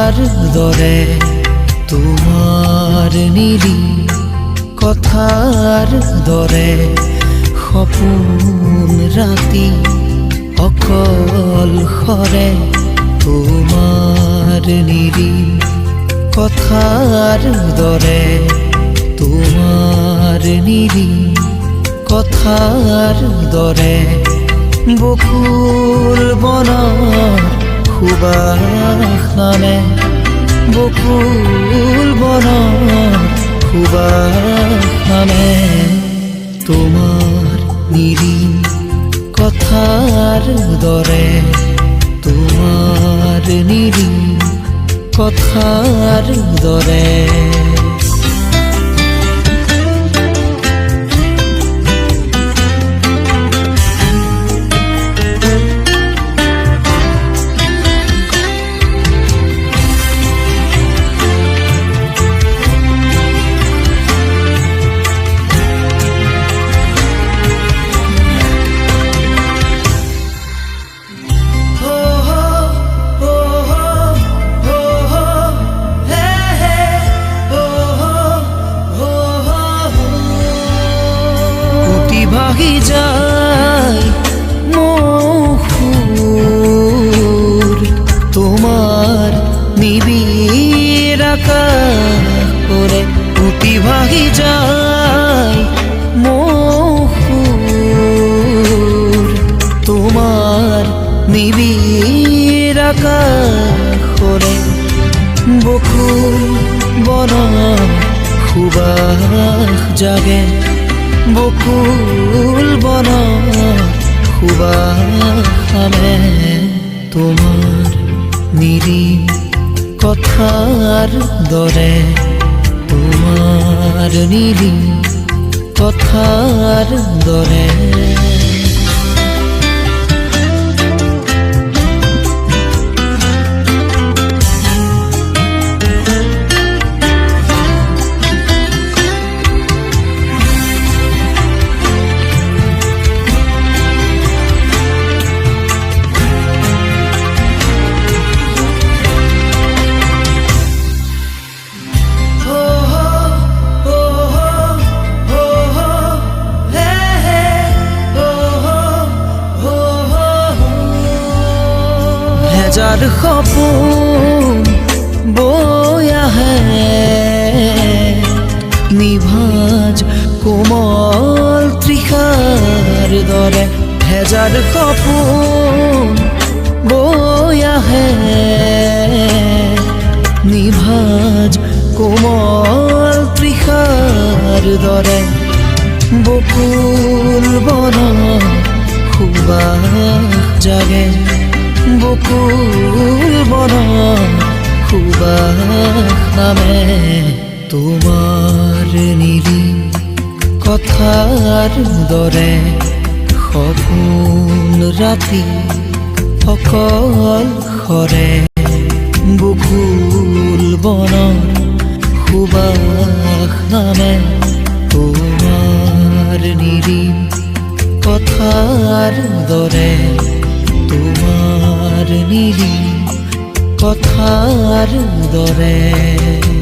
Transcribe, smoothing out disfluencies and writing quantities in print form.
কথাৰ দৰে তোমাৰ নিলি কথাৰ দৰে সপোন ৰাতি অকল খৰে তোমাৰ নিলি কথাৰ দৰে তোমাৰ নিলি কথাৰ দৰে বকুল বনৰ সুবাস নামে বকুল বনৰ সুবাস নামে তোমাৰ নিলি কথার দরে তোমার নিলি কথার দরে ভাগি যায় মহুর তোমার নিবিড় আকাশ করে উটি ভাগি যায় মহুর তোমার নিবিড় আকাশ করে বকুল বনৰ সুবাস জাগে বকুল বনৰ সুবাস নামে তোমাৰ নিলি কথাৰ দৰে তোমাৰ নিলি কথাৰ দৰে যাৰ সপোন বৈ আহে নিভাঁজ কোমল তৃষাৰ দৰে হেজাৰ সপোন বৈ আহে নিভাঁজ কোমল তৃষাৰ দৰে বকুল বনৰ সুবাস জাগে বকুল বনৰ সুবাস নামে তোমাৰ নিলি কথাৰ দৰে সপোন ৰাতি অকল খৰে বকুল বনৰ সুবাস নামে তোমাৰ নিলি কথাৰ দৰে তোমাৰ নিলি কথাৰ দৰে।